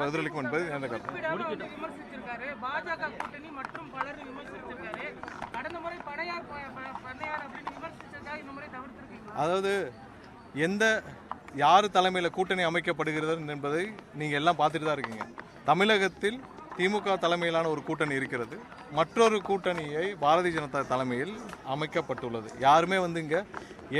பதிலளிக்கும் என்பது எனது கருத்து. விமர்சிச்சிருக்காரு பாஜக கூட்டணி மற்றும் பலர் விமர்சிச்சிருக்காரு. கடந்த முறை பண்ணையார் அப்படின்னு விமர்சிச்சதா இந்த முறை தவிர்த்திருக்கீங்க. அதாவது யார் தலைமையில் கூட்டணி அமைக்கப்படுகிறது என்பதை நீங்கள் எல்லாம் பார்த்துட்டு தான் இருக்கீங்க. தமிழகத்தில் திமுக தலைமையிலான ஒரு கூட்டணி இருக்கிறது. மற்றொரு கூட்டணியை பாரதிய ஜனதா தலைமையில் அமைக்கப்பட்டுள்ளது. யாருமே இங்கே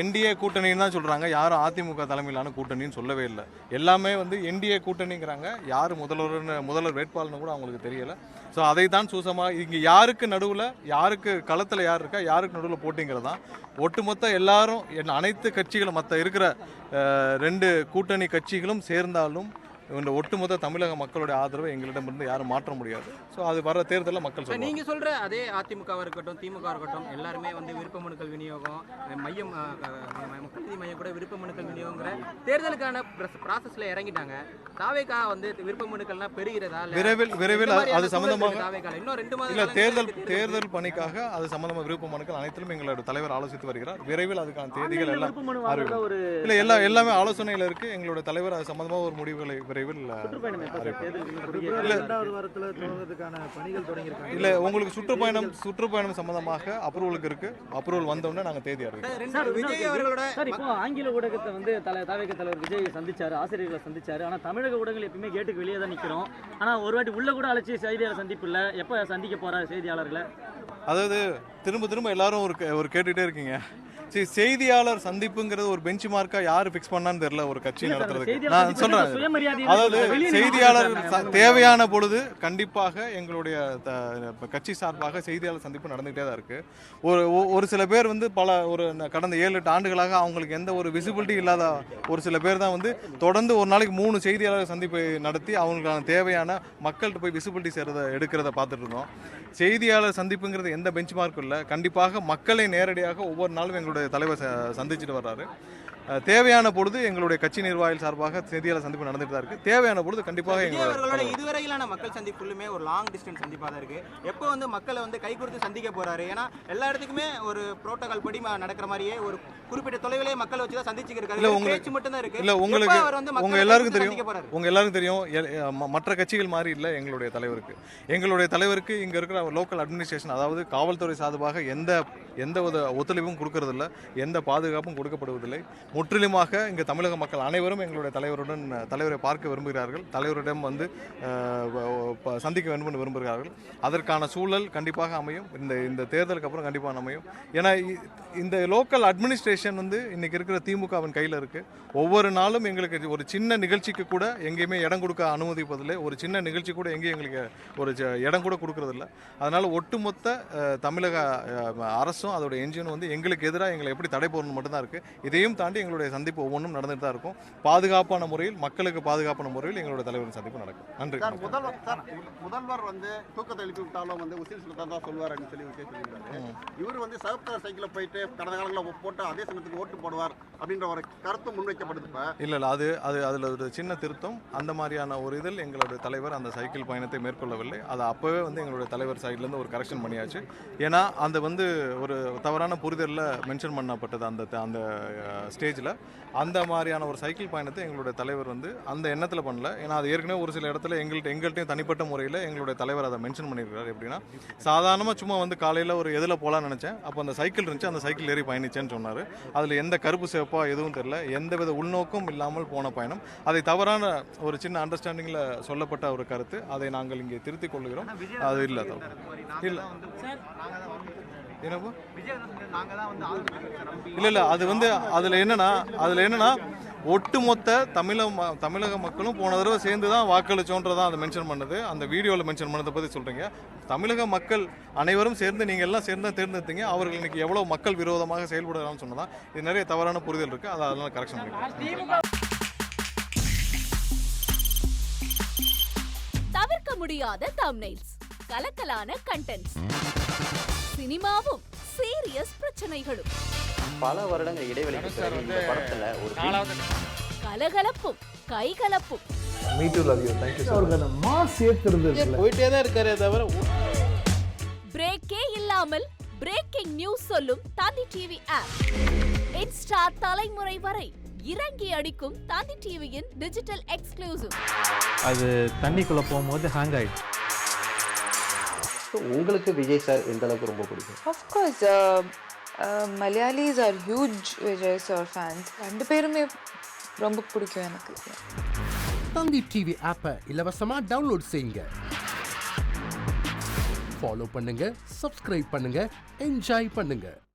என்டிஏ கூட்டணின்னு தான் சொல்கிறாங்க. யாரும் அதிமுக தலைமையிலான கூட்டணின்னு சொல்லவே இல்லை. எல்லாமே என்டிஏ கூட்டணிங்கிறாங்க. யார் முதல்வர் வேட்பாளர்னு கூட அவங்களுக்கு தெரியலை. ஸோ அதை தான் சூசமாக இங்கே யாருக்கு நடுவில் யாருக்கு களத்தில் யார் இருக்கா யாருக்கு நடுவில் போட்டிங்கிறது தான் ஒட்டுமொத்த எல்லாரும் அனைத்து கட்சிகளும் மற்ற இருக்கிற 2 கூட்டணி கட்சிகளும் சேர்ந்தாலும் இந்த ஒட்டுமொத்த தமிழக மக்களுடைய ஆதரவை எங்களிடமிருந்து யாரும் மாற்ற முடியாது. ஸோ அது வர தேர்தலில் மக்கள் சொல்லுவாங்க. நீங்கள் சொல்கிற அதே அதிமுகவாக இருக்கட்டும் திமுக இருக்கட்டும் எல்லாருமே விருப்ப மனுக்கள் விநியோகம் மையம் மக்கள் நீதி மையம் கூட விருப்ப மனுக்கள் விநியோகங்கிற தேர்தலுக்கான ப்ராசஸில் இறங்கிட்டாங்க. தாவேகா விருப்ப மனுக்கள்லாம் பெறுகிறதா? விரைவில் அது சம்பந்தமாக இன்னும் 2 மாதம் இல்லை தேர்தல் பணிக்காக அது சம்பந்தமாக விருப்ப மனுக்கள் அனைத்திலும் எங்களோட தலைவர் ஆலோசித்து வருகிறார். விரைவில் அதுக்கான தேதிகள் எல்லாம் இல்லை எல்லாமே ஆலோசனையில் இருக்கு. எங்களோட தலைவர் அது சம்பந்தமாக ஒரு முடிவுகளை விரைவில் இல்ல உங்களுக்கு சுற்றுப்பயணம் சம்பந்தமாக அப்ரூவலுக்கு இருக்கு. அப்ரூவல் வந்தோடனே நாங்க தேதி அறிவிக்கிறோம். ஆங்கில ஊடகத்தை தாவேக தலைவர் விஜய் சந்திச்சாரு, ஆசிரியர்களை சந்திச்சாரு. ஆனா தமிழக ஊடகங்கள் எப்பயுமே கேட்டுக்கு வெளியே தான் நிக்கிறோம். ஆனா ஒரு வாட்டி உள்ள கூட அழைச்சி செய்தியாளர் சந்திப்பு இல்ல. எப்ப சந்திக்க போறாரு செய்தியாளர்களை? அதாவது திரும்ப எல்லாரும் ஒரு கேட்டுட்டே இருக்கீங்க. செய்தியாளர் சந்திப்புங்கிறது ஒரு பெஞ்ச் மார்க்கா யாரு பிக்ஸ் பண்ணான்னு தெரியல ஒரு கட்சி நடத்துறதுக்கு. நான் சொல்றேன், அதாவது செய்தியாளர் தேவையான பொழுது கண்டிப்பாக எங்களுடைய கட்சி சார்பாக செய்தியாளர் சந்திப்பு நடந்துகிட்டே தான் இருக்கு. ஒரு சில பேர் கடந்த 7-8 ஆண்டுகளாக அவங்களுக்கு எந்த ஒரு விசிபிலிட்டி இல்லாத ஒரு சில பேர் தான் தொடர்ந்து ஒரு நாளைக்கு 3 செய்தியாளர் சந்திப்பை நடத்தி அவங்களுக்கான தேவையான மக்கள்கிட்ட போய் விசிபிலிட்டி எடுக்கிறத பார்த்துட்டு இருந்தோம். செய்தியாளர் சந்திப்புங்கிறது எந்த பெஞ்ச் மார்க்கும் இல்லை. கண்டிப்பாக மக்களை நேரடியாக ஒவ்வொரு நாளும் எங்களுடைய தலைவர் சந்திச்சுட்டு வர்றாரு. தேவையான பொழுது எங்களுடைய கட்சி நிர்வாகிகள் சார்பாக செய்தியாளர் சந்திப்பு நடந்துட்டு தான் இருக்கு. தேவையான பொழுது கண்டிப்பாக இதுவரையிலான மக்கள் சந்திப்புமே ஒரு லாங் டிஸ்டன்ஸ் சந்திப்பாக தான் இருக்கு. எப்போ மக்களை கை கொடுத்து சந்திக்க போறாரு? ஏன்னா எல்லா இடத்துக்குமே ஒரு புரோட்டோகால் படி நடக்கிற மாதிரியே ஒரு குறிப்பிட்ட தொலைவிலே மக்களை வச்சு தான் சந்திச்சுக்கிறாரு. பேச்சு மட்டும் தான் இருக்கு. இல்ல உங்க எல்லாருக்கும் தெரியும் மற்ற கட்சிகள் மாதிரி இல்ல. எங்களுடைய தலைவருக்கு இங்க இருக்கிற லோக்கல் அட்மினிஸ்ட்ரேஷன், அதாவது காவல்துறை சார்பாக எந்த ஒத்துழைப்பும் கொடுக்கறதில்லை, எந்த பாதுகாப்பும் கொடுக்கப்படுவதில்லை. முற்றிலுமாக இங்கு தமிழக மக்கள் அனைவரும் எங்களுடைய தலைவரை பார்க்க விரும்புகிறார்கள். தலைவரிடம் சந்திக்க வேண்டும் என்று விரும்புகிறார்கள். அதற்கான சூழல் கண்டிப்பாக அமையும். இந்த தேர்தலுக்கு அப்புறம் கண்டிப்பாக அமையும். ஏன்னா இந்த லோக்கல் அட்மினிஸ்ட்ரேஷன் இன்னைக்கு இருக்கிற திமுகவின் கையில் இருக்கு. ஒவ்வொரு நாளும் எங்களுக்கு ஒரு சின்ன நிகழ்ச்சிக்கு கூட எங்கேயுமே இடம் கொடுக்க அனுமதிப்பதில்லை. ஒரு சின்ன நிகழ்ச்சி கூட எங்கேயும் எங்களுக்கு ஒரு இடம் கூட கொடுக்கறதில்லை. அதனால ஒட்டுமொத்த தமிழக அரசும் அதோட என்ஜினும் எங்களுக்கு எதிராக எங்களை எப்படி தடை போடணும் மட்டும்தான் இருக்கு. இதையும் தாண்டி எங்களுடைய சந்திப்பு ஒவ்வொன்றும் நடந்துட்டு தான் இருக்கும். பாதுகாப்பான முறையில், மக்களுக்கு பாதுகாப்பான முறையில் எங்களுடைய தலைவரின் சந்திப்பு நடக்கும். நன்றி. முதல்வர் தூக்கத்தை எழுப்பி விட்டாலும் உசில் சுல்தான் தான் சொல்வார் அப்படின்னு சொல்லி சொல்லியிருக்காரு. இவர் சகப்பு கலர் சைக்கிள் போயிட்டு கடந்த காலங்களில் போட்டு அதே சமயத்துக்கு ஓட்டு போடுவார் அப்படின்ற ஒரு கருத்து முன்வைக்கப்படுது. இல்ல அதுல ஒரு சின்ன திருத்தம். அந்த மாதிரியான ஒரு இதில் எங்களுடைய தலைவர் அந்த சைக்கிள் பயணத்தை மேற்கொள்ளவில்லை. அது அப்பவே எங்களுடைய தலைவர் சைட்ல இருந்து ஒரு கரெக்ஷன் பண்ணியாச்சு. ஏன்னா அந்த ஒரு தவறான புரிதலில் மென்ஷன் பண்ணப்பட்டது அந்த ஸ்டேஜில். அந்த மாதிரியான ஒரு சைக்கிள் பயணத்தை எங்களுடைய தலைவர் அந்த எண்ணத்தில் பண்ணல. ஏன்னா அது ஏற்கனவே ஒரு சில இடத்துல எங்கள்கிட்டையும் தனிப்பட்ட முறையில் எங்களுடைய தலைவர் அதை மென்ஷன் பண்ணியிருக்காரு. எப்படின்னா சாதாரணமாக சும்மா காலையில் ஒரு எதில் போகலான்னு நினச்சேன். அப்போ அந்த சைக்கிள் இருந்துச்சு, அந்த சைக்கிள் ஏறி பயணிச்சேன்னு சொன்னார். அதில் எந்த கருப்பு சேப்பா எதுவும் தெரியல, எந்த வித உள்நோக்கம் இல்லாமல் போன பயணம். அதை தவறான ஒரு சின்ன அண்டர்ஸ்டாண்டிங்கில் சொல்லப்பட்ட ஒரு கருத்து. அதை நாங்கள் இங்கே திருத்திக் கொள்கிறோம். அது இல்லை இல்ல அதுல என்னன்னா ஒட்டுமொத்த தமிழக மக்களும் போன தடவை சேர்ந்து தான் வாக்களிச்சோன்றதான் அதை மென்ஷன் பண்ணது. அந்த வீடியோவில் மென்ஷன் பண்ணதை பற்றி சொல்றீங்க. தமிழக மக்கள் அனைவரும் சேர்ந்து நீங்கள் எல்லாம் சேர்ந்து தான் தேர்ந்தெடுத்தீங்க. அவர்கள் இன்னைக்கு எவ்வளவு மக்கள் விரோதமாக செயல்படுறான்னு சொன்னதான் இது நிறைய தவறான புரிதல் இருக்கு. அதனால கரெக்ஷன் பண்ணிக்கலாம். தவிர்க்க முடியாத தம்ப்நெயில்ஸ், கலக்கலான கண்டென்ட்ஸ், சினிமாவும் சீரியஸ் பிரச்சனைகளும், பல வருடங்கள் இடைவெளிக்கு பிறகு இந்த படத்துல ஒரு கலகலப்பும் கைகலப்பும், me too love you thank you அவர்களை மாஸ் ஏத்துறது போயிட்டே தான் இருக்காரே தவிர பிரேக்கே இல்லாமல் பிரேக்கிங் நியூஸ் சொல்லும் தந்தி டிவி ஆப். இன்ஸ்டா தலைமுறை வரை இறங்கி அடிக்கும் தந்தி டிவியின் டிஜிட்டல் எக்ஸ்க்ளூசிவ். அது தண்ணிக்குள்ள போகும்போது ஹேங் ஆயிடுச்சு. உங்களுக்கு விஜய் சார் எந்த அளவுக்கு ரொம்ப பிடிக்கும்? Of course, Malayalis are huge Vijay sir fans. ரெண்டு பேருமே ரொம்ப பிடிக்கும் எனக்கு. தந்தி டிவி ஆப்பை இலவசமா டவுன்லோட் செய்யுங்க. ஃபாலோ பண்ணுங்க, சப்ஸ்கிரைப் பண்ணுங்க, என்ஜாய் பண்ணுங்க.